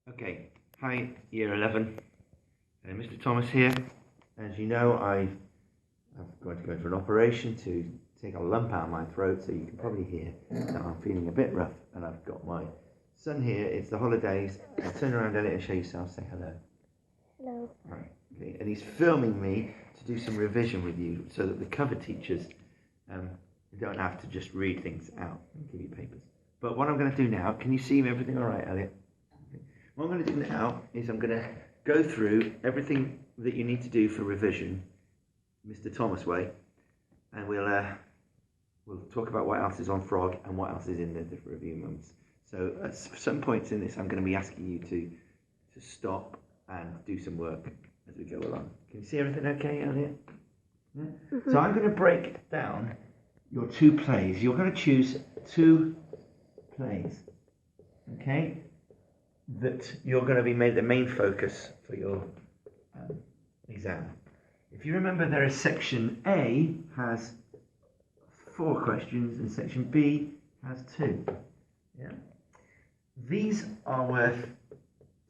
Okay, hi Year 11, Mr. Thomas here. As you know, I'm going to go for an operation to take a lump out of my throat, so you can probably hear that I'm feeling a bit rough. And I've got my son here. It's the holidays. Turn around, Elliot, and show yourself. Say hello. Hello. Right. Okay. And he's filming me to do some revision with you, so that the cover teachers don't have to just read things out and give you papers. But what I'm going to do now, can you see everything all right, Elliot? What I'm going to do now is I'm going to go through everything that you need to do for revision, Mr. Thomas way, and we'll talk about what else is on Frog and what else is in the different review moments. So at some points in this, I'm going to be asking you to stop and do some work as we go along. Can you see everything okay out here? Yeah? Mm-hmm. So I'm going to break down your two plays. You're going to choose two plays, okay, that you're going to be made the main focus for your exam. If you remember, there is section A has 4 questions and section B has 2. Yeah. These are worth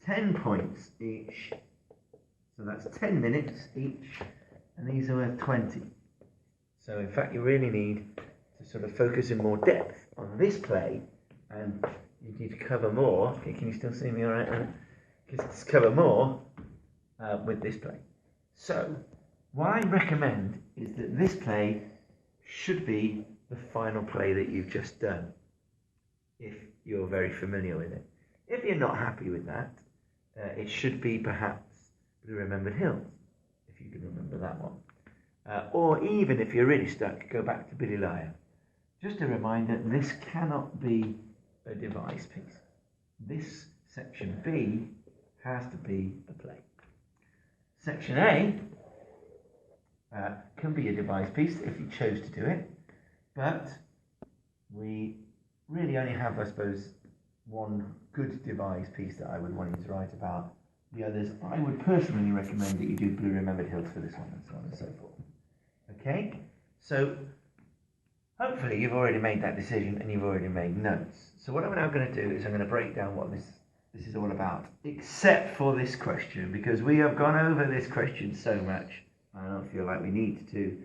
10 points each, so that's 10 minutes each, and these are worth 20. So in fact, you really need to sort of focus in more depth on this play, and you need to cover more. Okay, can you still see me all right? Just cover more with this play. So, what I recommend is that this play should be the final play that you've just done, if you're very familiar with it. If you're not happy with that, it should be perhaps Blue Remembered Hills, if you can remember that one. Or even if you're really stuck, go back to Billy Liar. Just a reminder, this cannot be a device piece. This section B has to be a play. Section A can be a device piece if you chose to do it, but we really only have, I suppose, one good device piece that I would want you to write about. The others, I would personally recommend that you do Blue Remembered Hills for this one, and so on and so forth. Okay, so hopefully you've already made that decision and you've already made notes. So what I'm now going to do is I'm going to break down what this is all about, except for this question, because we have gone over this question so much, I don't feel like we need to.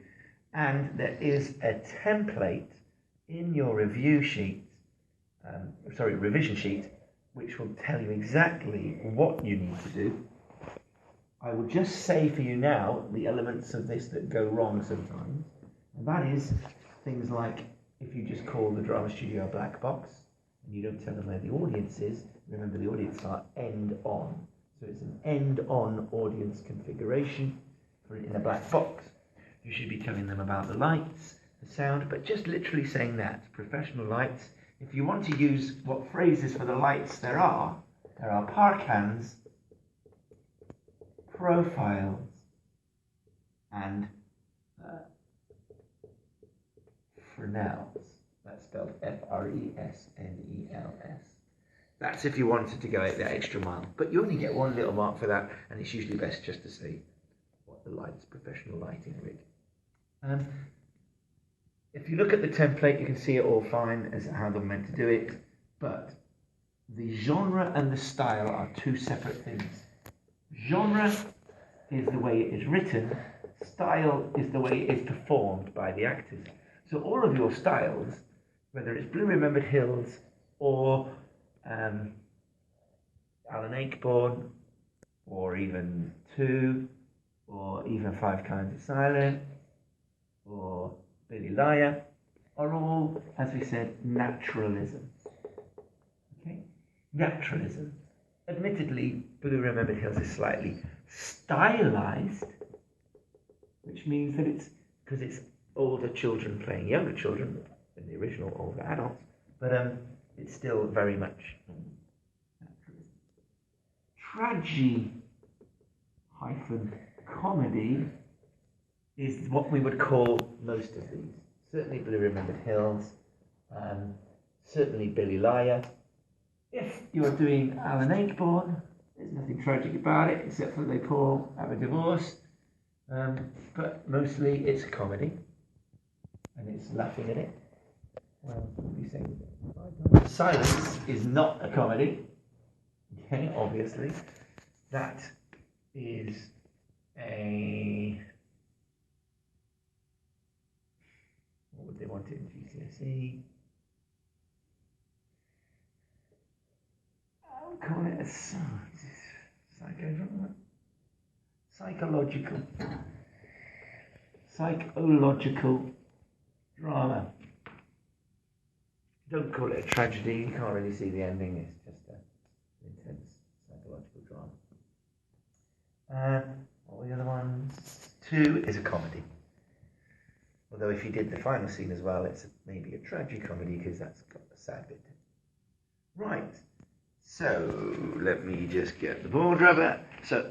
And there is a template in your revision sheet, which will tell you exactly what you need to do. I will just say for you now the elements of this that go wrong sometimes, and that is things like if you just call the drama studio a black box and you don't tell them where the audience is. Remember, the audience are end on, so it's an end on audience configuration for it in a black box. You should be telling them about the lights, the sound, but just literally saying that professional lights. If you want to use what phrases for the lights there are park hands, profiles, and Fresnels. That's spelled F-R-E-S-N-E-L-S. That's if you wanted to go out that extra mile. But you only get one little mark for that, and it's usually best just to say what the lights, professional lighting rig. If you look at the template, you can see it all fine as how they're meant to do it, but the genre and the style are two separate things. Genre is the way it is written, style is the way it is performed by the actors. So all of your styles, whether it's Blue Remembered Hills or Alan Ayckbourn, or even 2, or even 5 Kinds of Silence, or Billy Liar, are all, as we said, naturalisms. Okay? Naturalism. Admittedly, Blue Remembered Hills is slightly stylized, which means that it's because it's older children playing younger children than the original older adults, but it's still very much naturalism. Tragi-comedy is what we would call most of these. Certainly Blue Remembered Hills, certainly Billy Liar. If you're doing Alan Ayckbourn, there's nothing tragic about it, except that they all have a divorce. But mostly it's a comedy, and it's laughing at it. Silence is not a comedy. Okay, obviously. That is what would they want it in GCSE? I'll call it a psychological drama. Don't call it a tragedy, you can't really see the ending, it's just an intense psychological drama. What were the other ones? 2 is a comedy. Although if you did the final scene as well, it's maybe a tragic comedy because that's got a sad bit. Right, so let me just get the board rubber. So,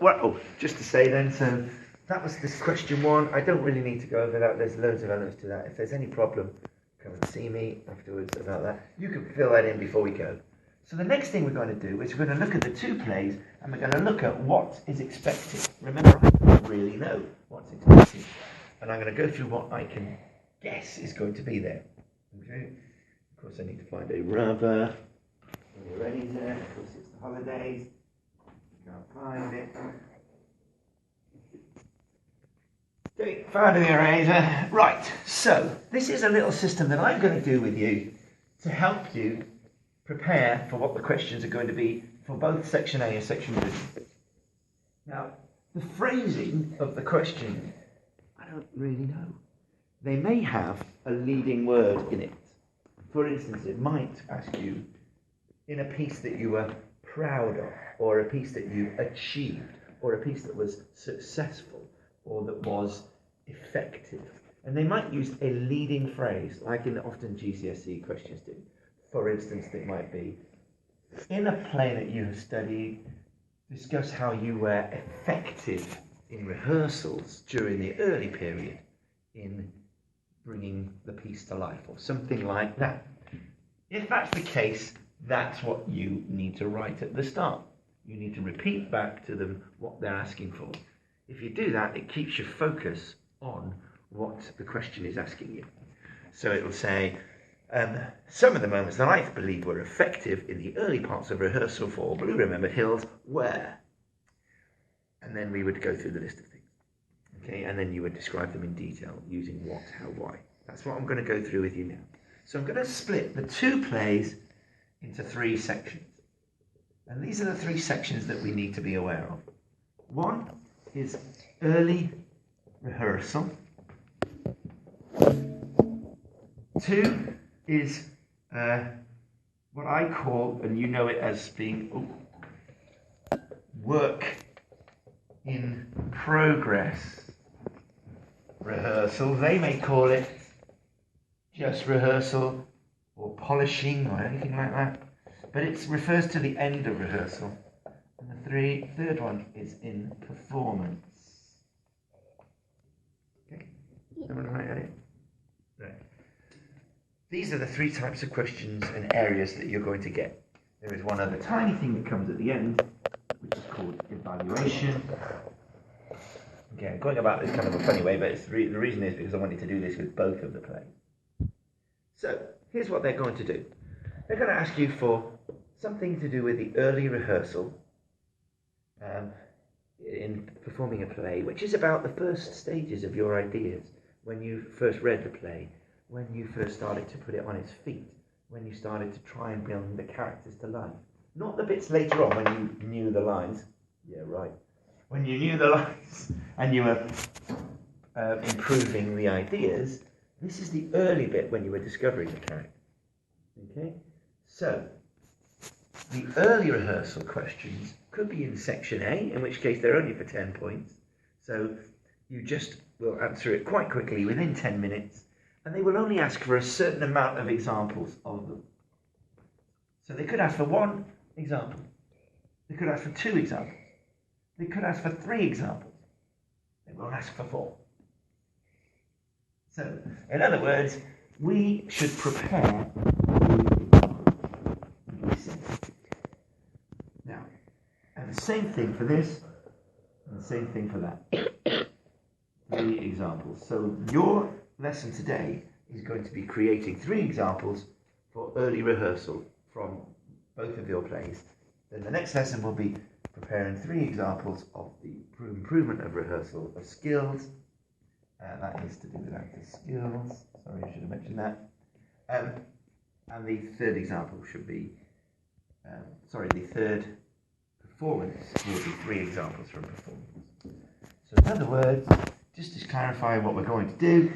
just to say then, so that was this question 1. I don't really need to go over that, there's loads of elements to that. If there's any problem, come and see me afterwards about that. You can fill that in before we go. So the next thing we're going to do is we're going to look at the 2 plays and we're going to look at what is expected. Remember, I don't really know what's expected. And I'm going to go through what I can guess is going to be there. Okay? Of course, I need to find a rubber. Are you ready there? Of course, it's the holidays. Can't find it. Okay, found the eraser. Right, so this is a little system that I'm going to do with you to help you prepare for what the questions are going to be for both Section A and Section B. Now, the phrasing of the question, I don't really know. They may have a leading word in it. For instance, it might ask you in a piece that you were proud of, or a piece that you achieved, or a piece that was successful, or that was effective. And they might use a leading phrase, like in often GCSE questions do. For instance, it might be, in a play that you have studied, discuss how you were effective in rehearsals during the early period in bringing the piece to life, or something like that. If that's the case, that's what you need to write at the start. You need to repeat back to them what they're asking for. If you do that, it keeps your focus on what the question is asking you. So it will say, some of the moments that I believe were effective in the early parts of rehearsal for Blue Remembered Hills were. And then we would go through the list of things. Okay, and then you would describe them in detail using what, how, why. That's what I'm going to go through with you now. So I'm going to split the 2 plays into 3 sections. And these are the 3 sections that we need to be aware of. 1 is early rehearsal. 2 is what I call, and you know it as being work in progress rehearsal. They may call it just rehearsal or polishing or anything like that, but it refers to the end of rehearsal. And the third one is in performance. Okay, everyone right at it? Right. These are the 3 types of questions and areas that you're going to get. There is one other tiny thing that comes at the end, which is called evaluation. Okay, I'm going about this kind of a funny way, but the reason is because I wanted to do this with both of the plays. So, here's what they're going to do. They're going to ask you for something to do with the early rehearsal in performing a play, which is about the first stages of your ideas, when you first read the play, when you first started to put it on its feet, when you started to try and bring the characters to life. Not the bits later on when you knew the lines. Yeah, right. When you knew the lines and you were improving the ideas, this is the early bit when you were discovering the character. Okay? So, the early rehearsal questions could be in Section A, in which case they're only for 10 points. So, you just will answer it quite quickly within 10 minutes, and they will only ask for a certain amount of examples of them. So they could ask for 1 example. They could ask for 2 examples. They could ask for 3 examples. They won't ask for 4. So, in other words, we should prepare. Now, and the same thing for this, and the same thing for that. 3 examples. So your lesson today is going to be creating 3 examples for early rehearsal from both of your plays Then the next lesson will be preparing 3 examples of the improvement of rehearsal of skills. That is to do with active skills. Sorry, I should have mentioned that. And the third example should be, the third performance will be 3 examples from performance. So in other words, just to clarify what we're going to do,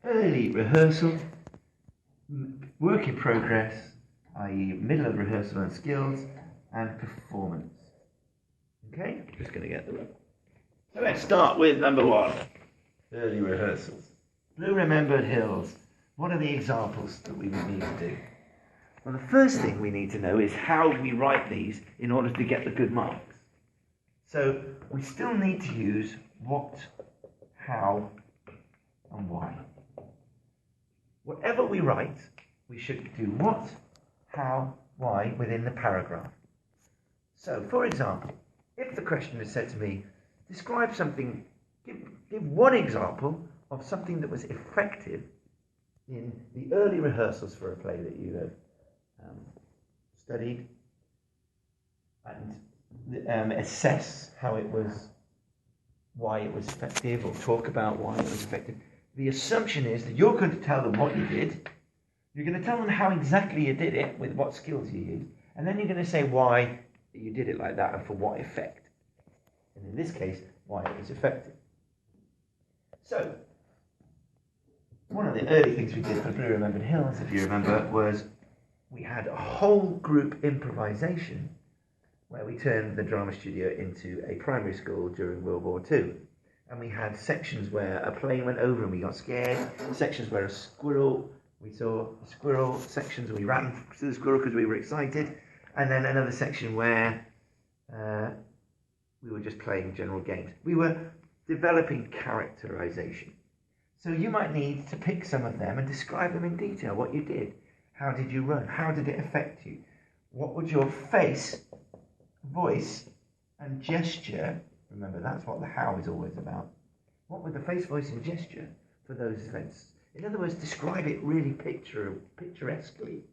early rehearsal, work in progress, i.e. middle of rehearsal and skills, and performance. Okay, just going to get the rub. So let's start with number 1, early rehearsals. Blue Remembered Hills. What are the examples that we would need to do? Well, the first thing we need to know is how we write these in order to get the good marks. So we still need to use what, how, and why. Whatever we write, we should do what, how, why within the paragraph. So, for example, if the question is said to me, describe something, give one example of something that was effective in the early rehearsals for a play that you have studied, and assess how it was, why it was effective, or talk about why it was effective. The assumption is that you're going to tell them what you did, you're going to tell them how exactly you did it, with what skills you used, and then you're going to say why you did it like that and for what effect. And in this case, why it was effective. So, one of the early things we did for Blue Remembered Hills, if you remember, was we had a whole group improvisation where we turned the drama studio into a primary school during World War II. And we had sections where a plane went over and we got scared, sections where we saw a squirrel, sections where we ran to the squirrel because we were excited, and then another section where we were just playing general games. We were developing characterization. So you might need to pick some of them and describe them in detail, what you did. How did you run? How did it affect you? What would your face, voice, and gesture, remember that's what the how is always about, what would the face, voice, and gesture for those events? In other words, describe it really picturesquely,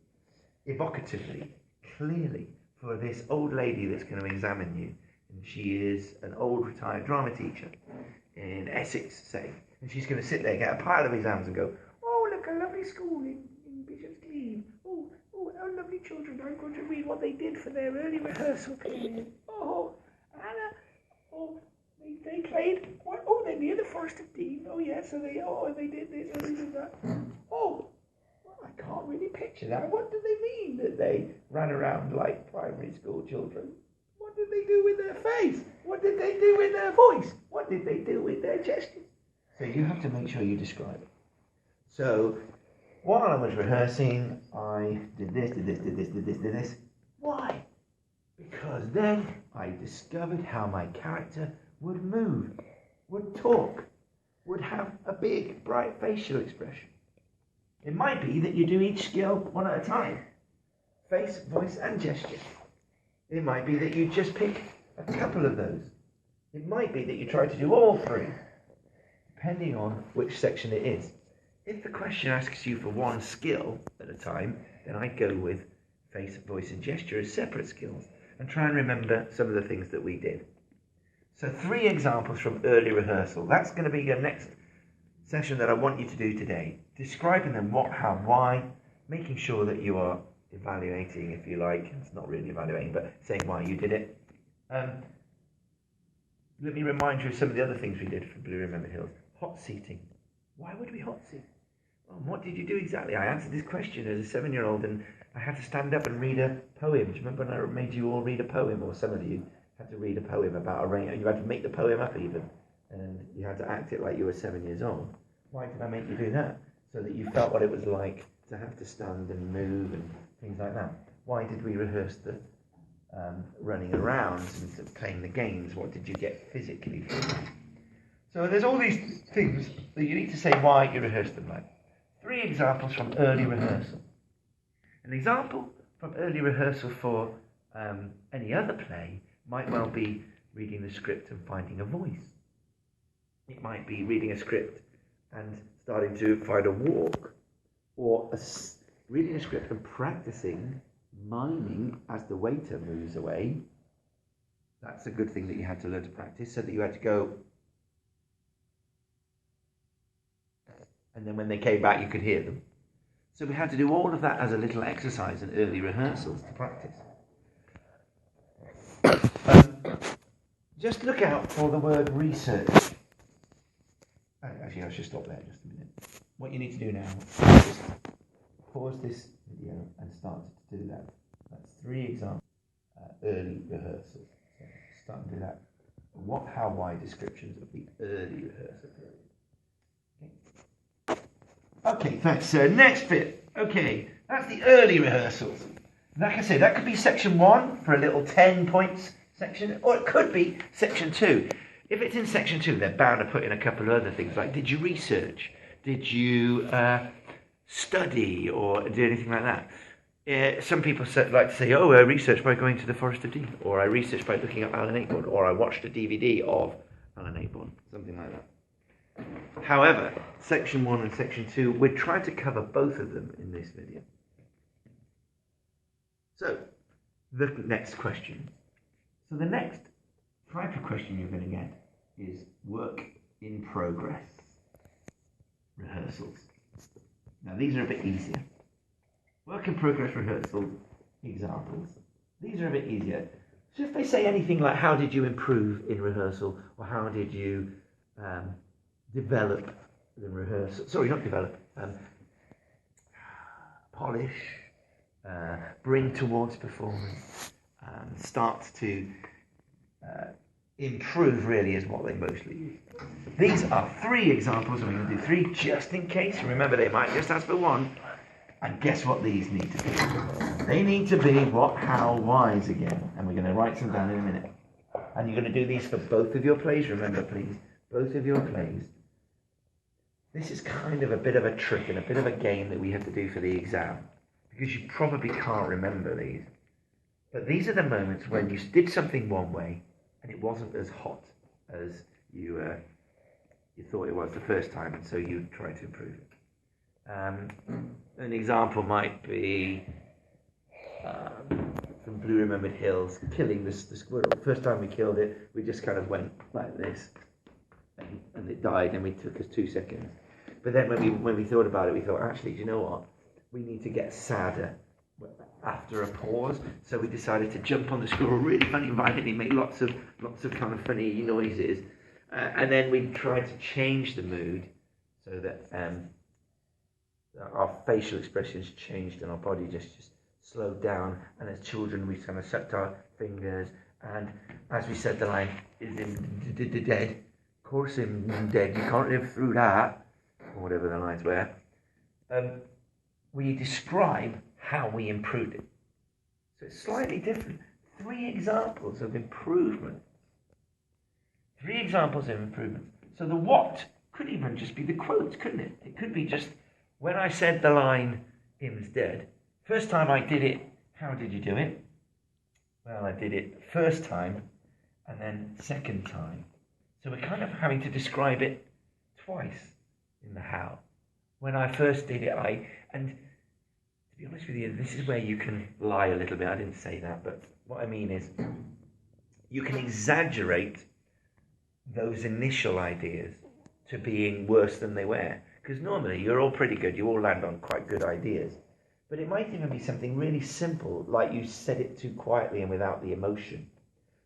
evocatively, clearly, for this old lady that's going to examine you. And she is an old retired drama teacher in Essex, say. And she's going to sit there, get a pile of exams and go, oh, look, a lovely school in Bishop's Cleeve. Oh, how lovely children. I'm going to read what they did for their early rehearsal period. Oh, Anna, oh, they played, what? Oh, they're near the Forest of Dean. Oh, yeah, so they did this, or they did that. Oh, well, I can't really picture that. What do they mean that they ran around like primary school children? What did they do with their face? What did they do with their voice? What did they do with their gestures? So you have to make sure you describe it. So while I was rehearsing, I did this. Why? Because then I discovered how my character would move, would talk, would have a big, bright facial expression. It might be that you do each skill one at a time. Face, voice, and gesture. It might be that you just pick a couple of those. It might be that you try to do all 3, depending on which section it is. If the question asks you for one skill at a time, then I go with face, voice, and gesture as separate skills and try and remember some of the things that we did. So 3 examples from early rehearsal. That's going to be your next session that I want you to do today. Describing them what, how, why, making sure that you are evaluating, if you like. It's not really evaluating, but saying why you did it. Let me remind you of some of the other things we did for Blue Remembered Hills. Hot seating. Why would we hot seat? Well, what did you do exactly? I answered this question as a 7-year-old and I had to stand up and read a poem. Do you remember when I made you all read a poem, or some of you had to read a poem about a rain, and you had to make the poem up even, and you had to act it like you were 7 years old. Why did I make you do that? So that you felt what it was like to have to stand and move and things like that. Why did we rehearse the running around and playing the games? What did you get physically from that? So there's all these things that you need to say why you rehearsed them like. 3 examples from early rehearsal. An example from early rehearsal for any other play might well be reading the script and finding a voice. It might be reading a script and starting to find a walk, or reading a script and practicing miming as the waiter moves away. That's a good thing that you had to learn to practice, so that you had to go, and then when they came back you could hear them. So we had to do all of that as a little exercise in early rehearsals to practice. Just look out for the word research. Actually, I should stop there just a minute. What you need to do now is pause this video and start to do that. That's 3 examples, early rehearsals. So start to do that. What, how, why descriptions of the early rehearsal period. Okay, thanks. So next bit. Okay, that's the early rehearsals. Like I say, that could be section 1 for a little 10 points section, or it could be section 2. If it's in section 2, they're bound to put in a couple of other things, like did you research? Did you study or do anything like that? Some people like to say, oh, I researched by going to the Forest of Dean, or I researched by looking up Alan Ayckbourn, or I watched a DVD of Alan Ayckbourn, something like that. However, section 1 and section 2, we're trying to cover both of them in this video. So, the next question. So the next type of question you're going to get is work in progress rehearsals. Now these are a bit easier. Work in progress rehearsal examples. These are a bit easier. So if they say anything like, how did you improve in rehearsal, or how did you develop in rehearsal, sorry, not develop, polish, bring towards performance, start to improve, really, is what they mostly use. These are 3 examples, and we're going to do 3 just in case. Remember, they might just ask for 1. And guess what these need to be? They need to be what, how, whys again. And we're going to write some down in a minute. And you're going to do these for both of your plays, remember, please. Both of your plays. This is kind of a bit of a trick and a bit of a game that we have to do for the exam, because you probably can't remember these. But these are the moments when you did something one way and it wasn't as hot as you thought it was the first time, and so you try to improve it. An example might be from Blue Remembered Hills, killing the squirrel. First time we killed it, we just kind of went like this, and it died, and it took us 2 seconds. But then when we thought about it, we thought, actually, do you know what? We need to get sadder after a pause. So we decided to jump on the squirrel really funny and violently, make lots of kind of funny noises, and then we tried to change the mood so that our facial expressions changed and our body just slowed down. And as children, we kind of sucked our fingers, and as we said the line, is in dead, of course in dead, you can't live through that, or whatever the lines were. We describe how we improved it. So it's slightly different. 3 examples of improvement. 3 examples of improvement. So the what could even just be the quote, couldn't it? It could be just, when I said the line, him's dead, first time I did it, how did you do it? Well, I did it first time, and then second time. So we're kind of having to describe it twice in the how. When I first did it, and to be honest with you, this is where you can lie a little bit. I didn't say that, but what I mean is you can exaggerate those initial ideas to being worse than they were. Because normally you're all pretty good, you all land on quite good ideas. But it might even be something really simple, like you said it too quietly and without the emotion.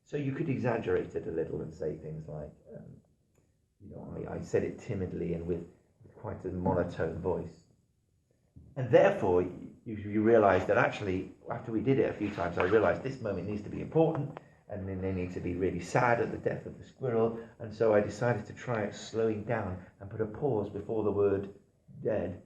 So you could exaggerate it a little and say things like, I said it timidly and with quite a monotone voice. And therefore, you realise that actually, after we did it a few times, I realised this moment needs to be important, and then they need to be really sad at the death of the squirrel, and so I decided to try it slowing down and put a pause before the word dead,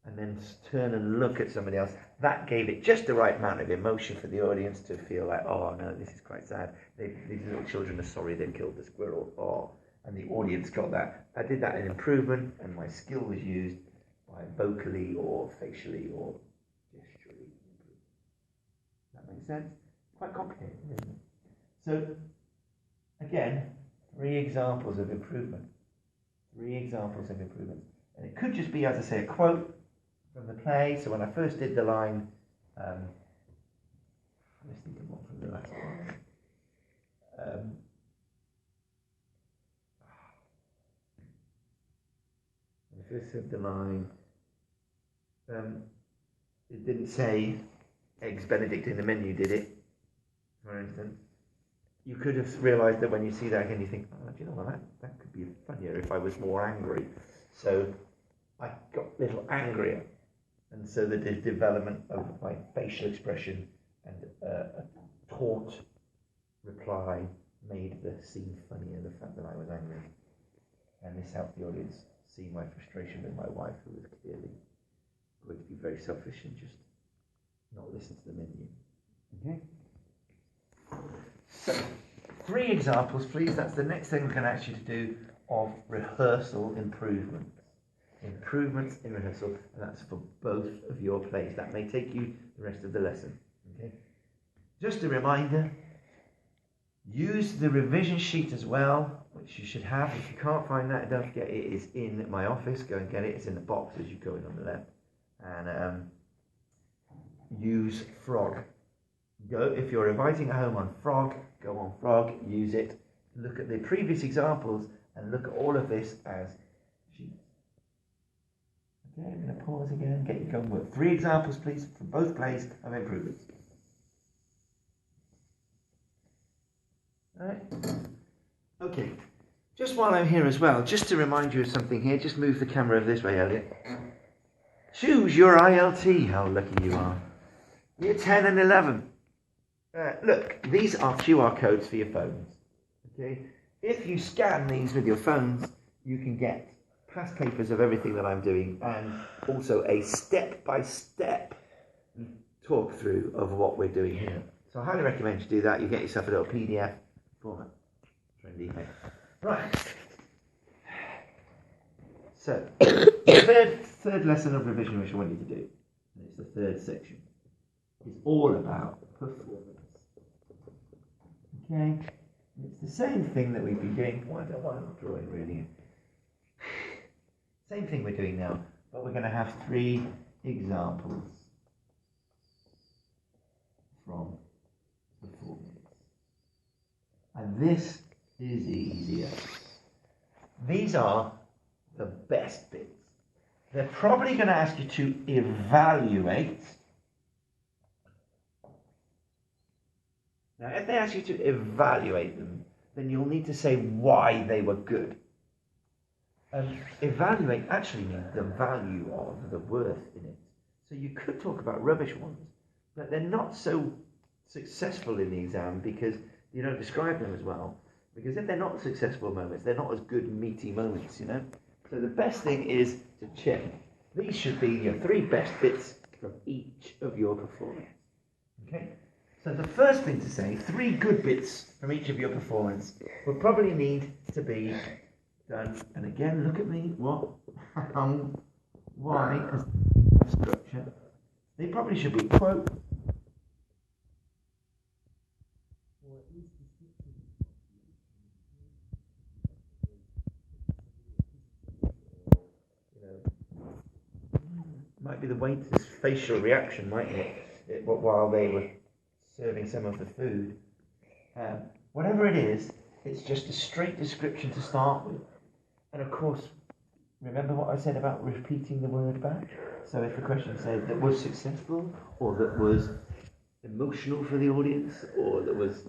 and then turn and look at somebody else. That gave it just the right amount of emotion for the audience to feel like, oh no, this is quite sad. These little children are sorry they killed the squirrel. Oh, and the audience got that. I did that in improvement, and my skill was used by vocally or facially or gesturally. That makes sense? Quite complicated, isn't it? So, again, 3 examples of improvement. 3 examples of improvement. And it could just be, as I say, a quote from the play. So when I first did the line, Let's think of one from the last one. The first of the line. It didn't say eggs Benedict in the menu, did it? For instance, you could have realised that when you see that again, you think, oh, do you know what, that could be funnier if I was more angry. So I got a little angrier, and so the development of my facial expression and a taut reply made the scene funnier, the fact that I was angry. And this helped the audience see my frustration with my wife, who was clearly going to be very selfish and just not listen to the menu. Okay? So, 3 examples, please. That's the next thing we're going to ask you to do of rehearsal improvements. Improvements in rehearsal, and that's for both of your plays. That may take you the rest of the lesson. Okay? Just a reminder, use the revision sheet as well, which you should have. If you can't find that, don't forget it is in my office. Go and get it. It's in the box as you go in on the left. And use Frog. Go, if you're revising at home on Frog, go on Frog, use it. Look at the previous examples and look at all of this as sheets. Okay, I'm going to pause again, get you going with 3 examples, please, from both plays of improvements. Alright. Okay. Just while I'm here as well, just to remind you of something here, just move the camera this way, Elliot. Choose your ILT, how lucky you are. Year 10 and 11. Look, these are QR codes for your phones. Okay? If you scan these with your phones, you can get past papers of everything that I'm doing and also a step-by-step talk through of what we're doing here. So I highly recommend you do that. You get yourself a little PDF format. Trendy, hey? Right. So, the third lesson of revision which I want you to do, and it's the 3rd section, is all about performance. Okay? It's the same thing that we've been doing. Why don't I draw it really? Same thing we're doing now, but we're going to have 3 examples from performance. And this is easier. These are the best bits. They're probably going to ask you to evaluate. Now, if they ask you to evaluate them, then you'll need to say why they were good. Evaluate actually means the value of, the worth in it. So you could talk about rubbish ones, but they're not so successful in the exam because you don't describe them as well. Because if they're not successful moments, they're not as good meaty moments, you know? So the best thing is to check. These should be your 3 best bits from each of your performance. Okay? So the first thing to say, 3 good bits from each of your performance will probably need to be done. And again, look at me. What? Why? As structure. They probably should be quote. Might be the waiter's facial reaction, mightn't it? While they were serving some of the food. Whatever it is, it's just a straight description to start with. And of course, remember what I said about repeating the word back? So if the question said that was successful, or that was emotional for the audience, or that was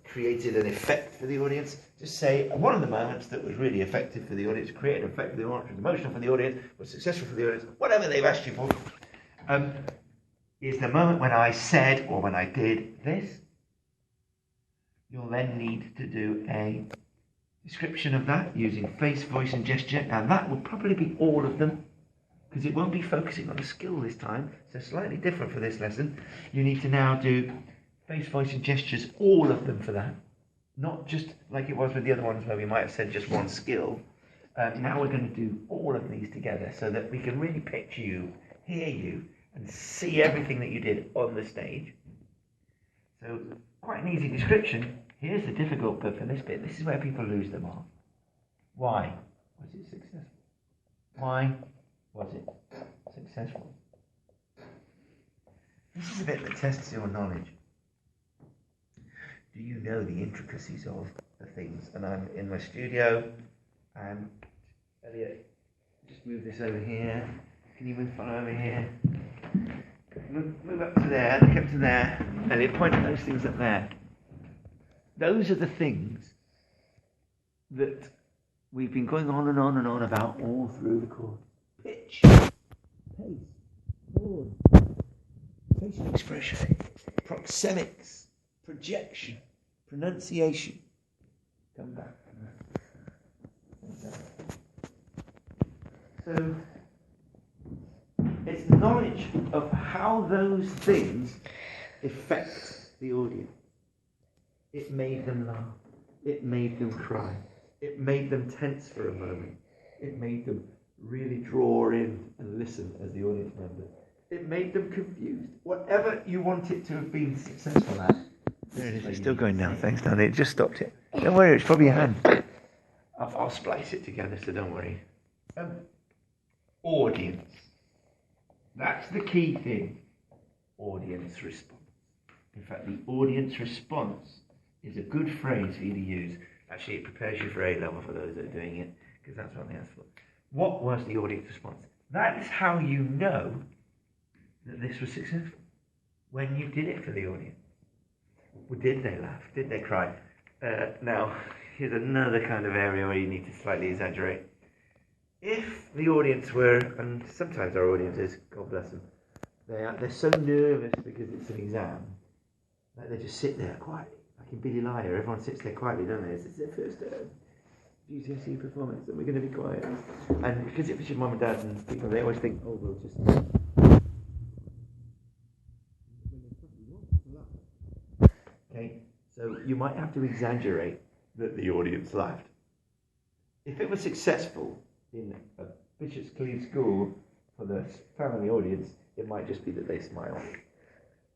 created an effect for the audience, just say one of the moments that was really effective for the audience, created an effect for the audience, was emotional for the audience, was successful for the audience, whatever they've asked you for, is the moment when I said or when I did this. You'll then need to do a description of that using face, voice and gesture, and that will probably be all of them because it won't be focusing on a skill this time, so slightly different for this lesson. You need to now do face, voice and gestures, all of them for that, not just like it was with the other ones where we might have said just one skill. Now we're going to do all of these together so that we can really picture you, hear you, and see everything that you did on the stage. So, quite an easy description. Here's the difficult bit for this bit. This is where people lose their mark. Why was it successful? Why was it successful? This is a bit that tests your knowledge. do you know the intricacies of the things? And I'm in my studio, and Elliot, just move this over here. Can you move far over here? Move up to there, look up to there. Elliot, point at those things up there. Those are the things that we've been going on and on and on about all through the course. Pitch, pace, chord, facial expression, proxemics, projection, pronunciation. Come back. So, it's knowledge of how those things affect the audience. It made them laugh. It made them cry. It made them tense for a moment. It made them really draw in and listen as the audience members. It made them confused. Whatever you want it to have been successful at. There it is. It's still going now. Thanks, Danny. It just stopped it. Don't worry. It's probably your hand. I'll splice it together, so don't worry. Audience. That's the key thing. Audience response. In fact, the audience response is a good phrase for you to use. Actually, it prepares you for A-level for those that are doing it, because that's what they asked for. What was the audience response? That is how you know that this was successful. When you did it for the audience. Well, did they laugh? Did they cry? Now, here's another kind of area where you need to slightly exaggerate. If the audience were, and sometimes our audiences, God bless them, they're so nervous because it's an exam, that they just sit there quietly. Like in Billy Liar, everyone sits there quietly, don't they? It's their first GCSE performance, and we're going to be quiet. And because it was your mum and dad and people, they always think, oh, we'll just... Okay, so you might have to exaggerate that the audience laughed. If it was successful in a Bishop's Cleeve school for the family audience, it might just be that they smiled.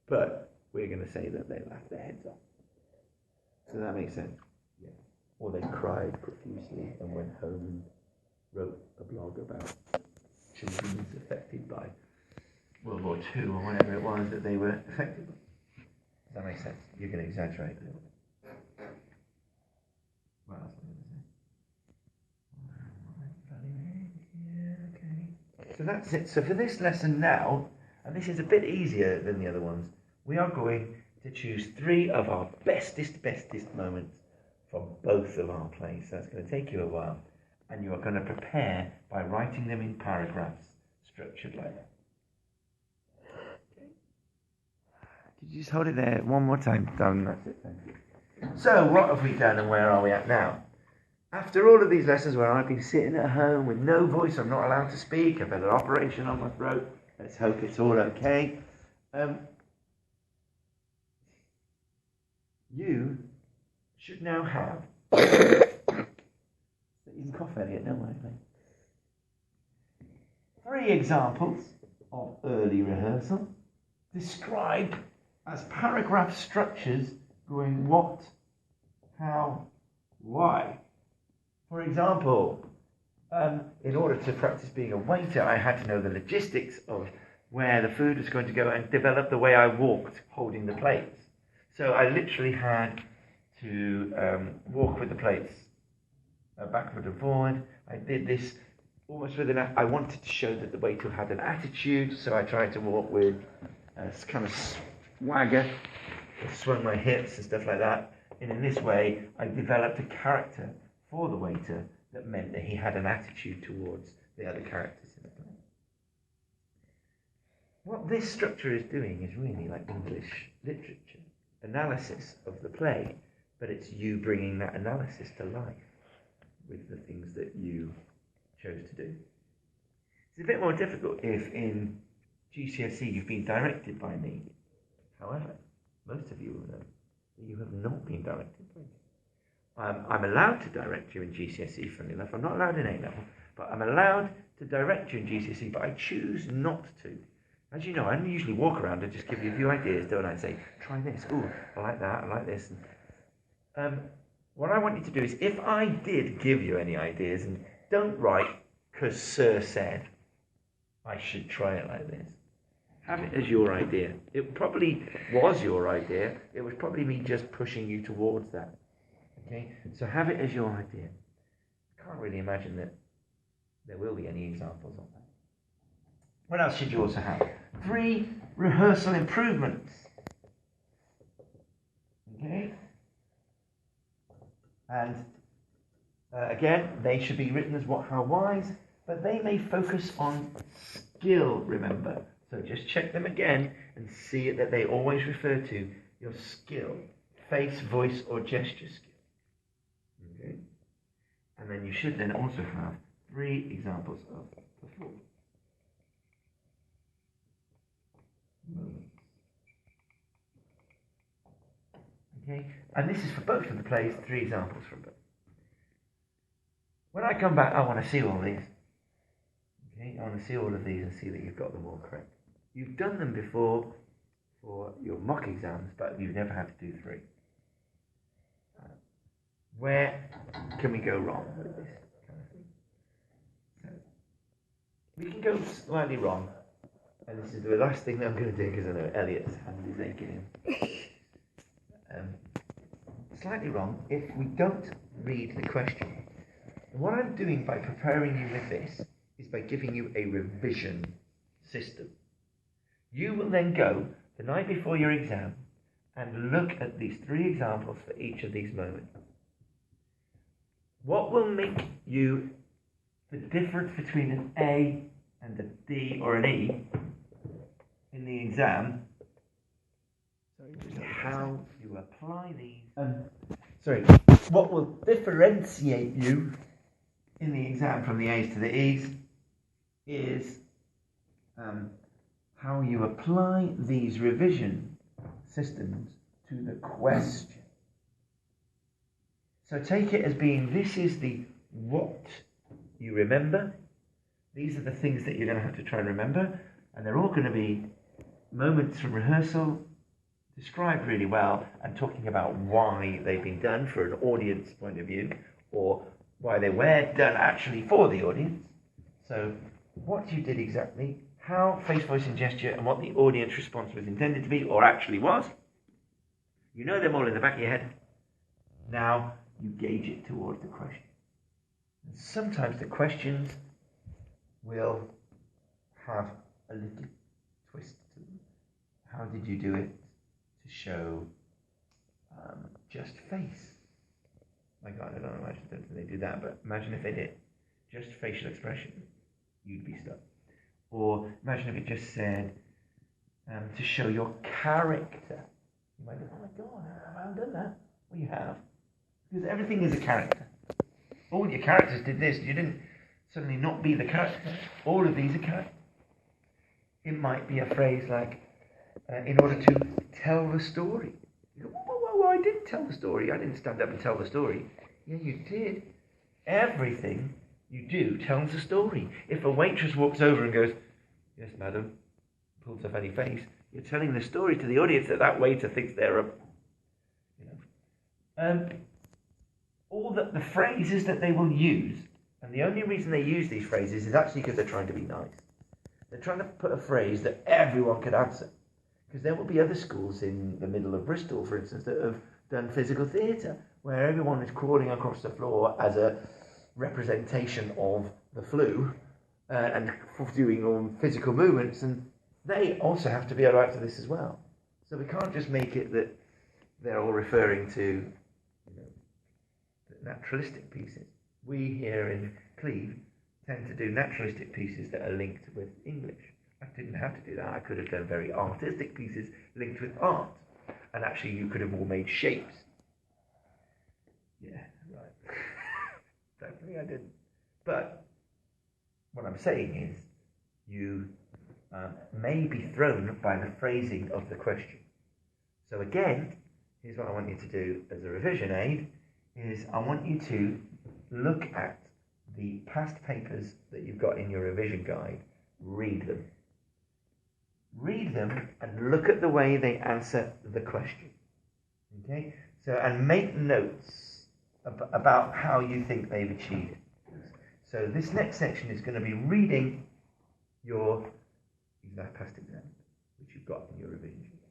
But we're going to say that they laughed their heads off. Does that make sense? Yeah. Or they cried profusely and went home and wrote a blog about children affected by World War II or whatever it was that they were affected by. Does that make sense? You're going to exaggerate a little bit. What else am I going to say? Yeah, okay. So that's it. So for this lesson now, and this is a bit easier than the other ones, we are going to choose 3 of our bestest moments from both of our plays. So that's going to take you a while. And you are going to prepare by writing them in paragraphs, structured like that. Okay. Did you just hold it there one more time? Done. That's it. Thank you. So what have we done and where are we at now? After all of these lessons where I've been sitting at home with no voice, I'm not allowed to speak, I've had an operation on my throat, let's hope it's all okay. You should now have... You can cough, Elliot, don't worry, mate. 3 examples of early rehearsal described as paragraph structures going what, how, why. For example, in order to practice being a waiter, I had to know the logistics of where the food was going to go and develop the way I walked holding the plates. So I literally had to walk with the plates backward and forward. I did this almost with I wanted to show that the waiter had an attitude, so I tried to walk with a kind of swagger, swung my hips and stuff like that. And in this way, I developed a character for the waiter that meant that he had an attitude towards the other characters in the play. What this structure is doing is really like English literature, analysis of the play, but it's you bringing that analysis to life with the things that you chose to do. It's a bit more difficult if in GCSE you've been directed by me. However, most of you will know that you have not been directed by me. I'm allowed to direct you in GCSE, funnily enough. I'm not allowed in A-level, but I'm allowed to direct you in GCSE, but I choose not to. As you know, I usually walk around and just give you a few ideas, don't I? And say, try this. Ooh, I like that. I like this. And, what I want you to do is, if I did give you any ideas, and don't write, because Sir said I should try it like this. Have it as your idea. It probably was your idea. It was probably me just pushing you towards that. Okay? So have it as your idea. I can't really imagine that there will be any examples of that. What else should you also have? 3 rehearsal improvements. Okay? And again, they should be written as what, how, whys, but they may focus on skill, remember. So just check them again and see that they always refer to your skill, face, voice, or gesture skill. Okay? And then you should then also have 3 examples of performance. Okay? And this is for both of the plays, 3 examples from both. When I come back, I want to see all these. Okay? I want to see all of these and see that you've got them all correct. You've done them before for your mock exams, but you've never had to do 3. Where can we go wrong with this kind of thing? So, we can go slightly wrong, and this is the last thing that I'm going to do because I know Elliot's hand is aching him. Slightly wrong if we don't read the question. And what I'm doing by preparing you with this is by giving you a revision system. You will then go the night before your exam and look at these 3 examples for each of these moments. What will make you the difference between an A and a D or an E in the exam is how you apply these. What will differentiate you in the exam from the A's to the E's is how you apply these revision systems to the question. So take it as being, this is the what you remember. These are the things that you're going to have to try and remember. And they're all going to be moments from rehearsal, described really well, and talking about why they've been done for an audience point of view, or why they were done actually for the audience. So what you did exactly, how face, voice and gesture, and what the audience response was intended to be, or actually was. You know them all in the back of your head. Now you gauge it towards the question. And sometimes the questions will have a little twist to them. How did you do it to show just face? My God, I don't imagine that they do that, but imagine if they did just facial expression, you'd be stuck. Or imagine if it just said to show your character. You might go, oh my God, I haven't done that. Well, you have. Because everything is a character. All your characters did this. You didn't suddenly not be the character. All of these are characters. It might be a phrase like, in order to tell the story. You go, whoa, I didn't tell the story. I didn't stand up and tell the story. Yeah, you did. Everything you do tells a story. If a waitress walks over and goes, yes, madam, pulls off any face, you're telling the story to the audience that waiter thinks they're a... all the phrases that they will use, and the only reason they use these phrases is actually because they're trying to be nice. They're trying to put a phrase that everyone could answer. Because there will be other schools in the middle of Bristol, for instance, that have done physical theatre, where everyone is crawling across the floor as a representation of the flu and doing all physical movements, and they also have to be able to answer this as well. So we can't just make it that they're all referring to naturalistic pieces. We here in Cleve tend to do naturalistic pieces that are linked with English. I didn't have to do that. I could have done very artistic pieces linked with art. And actually you could have all made shapes. Yeah, right. Definitely I didn't. But what I'm saying is you may be thrown by the phrasing of the question. So again, here's what I want you to do as a revision aid, is I want you to look at the past papers that you've got in your revision guide, read them. Read them and look at the way they answer the question. Okay? So, and make notes about how you think they've achieved it. So this next section is going to be reading your past exam. you've got in your revision sheet.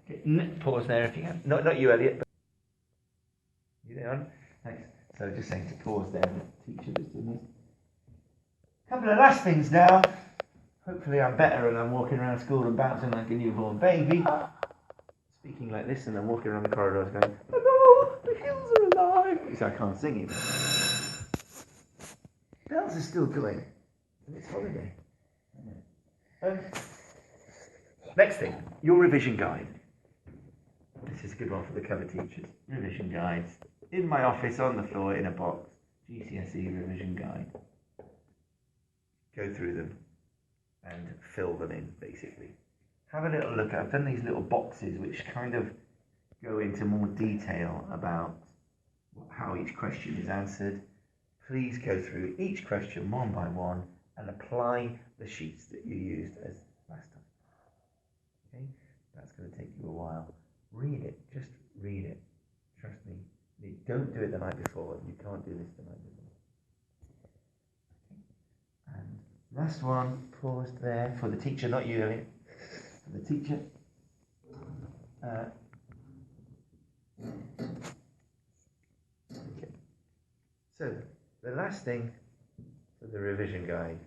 Okay. Pause there if you can. Not you, Elliot. But you there on? Thanks. So just saying to pause there. The teacher was doing this. Couple of last things now. Hopefully I'm better and I'm walking around school and bouncing like a newborn baby. Speaking like this and I'm walking around the corridors going, hello, the hills are alive. So I can't sing it. Bells are still going. And it's holiday. Next thing, your revision guide. This is a good one for the cover teachers. Revision guides. In my office, on the floor, in a box. GCSE revision guide. Go through them and fill them in, basically. Have a little look. I've done these little boxes which kind of go into more detail about how each question is answered. Please go through each question one by one and apply the sheets that you used as last time. Okay? That's going to take you a while. Read it. Just read it. Trust me. Don't do it the night before. You can't do this the night before. Okay. And last one, paused there for the teacher, not you, Elliot. For the teacher. Okay. So, the last thing for the revision guide,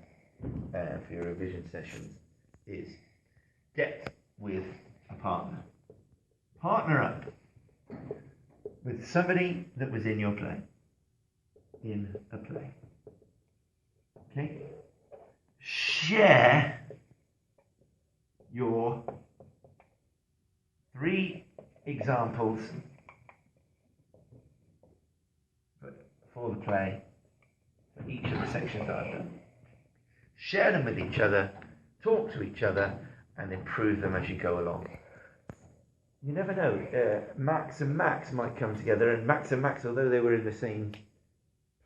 for your revision sessions, is get with a partner. Partner up with somebody that was in your play. In a play. Okay? Share your 3 examples for the play for each of the sections that I've done. Share them with each other, talk to each other, and improve them as you go along. You never know. Max and Max might come together, and Max, although they were in the same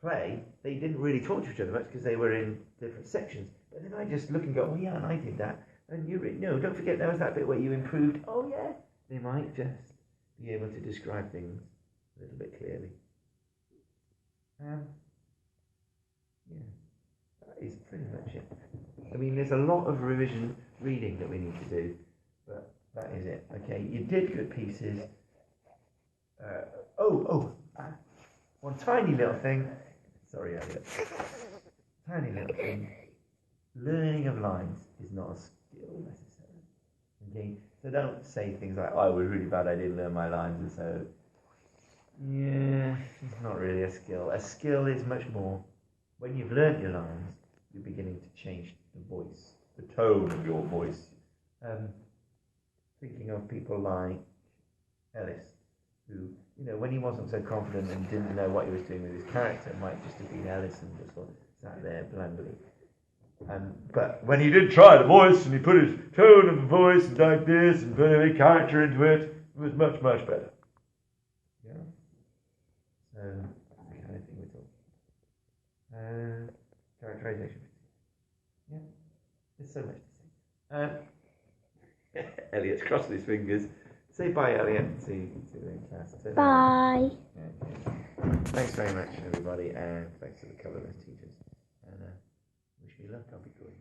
play, they didn't really talk to each other much because they were in different sections. But then I just look and go, oh yeah, and I did that. And you no, don't forget there was that bit where you improved. Oh yeah. They might just be able to describe things a little bit clearly. Yeah, that is pretty much it. I mean, there's a lot of revision reading that we need to do, but that is it. Okay, you did good pieces. One tiny little thing. Sorry, Elliot. Tiny little thing. Learning of lines is not a skill necessarily. Okay, so don't say things like, "Oh, I was really bad. I didn't learn my lines," and so. Yeah, it's not really a skill. A skill is much more. When you've learnt your lines, you're beginning to change the voice, the tone of your voice. Thinking of people like Ellis, who, when he wasn't so confident and didn't know what he was doing with his character, might just have been Ellis and just sort of sat there blandly. But when he did try the voice and he put his tone of the voice and like this and put a character into it, it was much, much better. Yeah. So that's the kind of thing we're talking. Characterization. Yeah. There's so much to say. Elliot's crossing his fingers. Say bye, Elliot. See you in class. Bye. Okay. Thanks very much, everybody, and thanks to the cover list teachers. And wish me luck. I'll be good.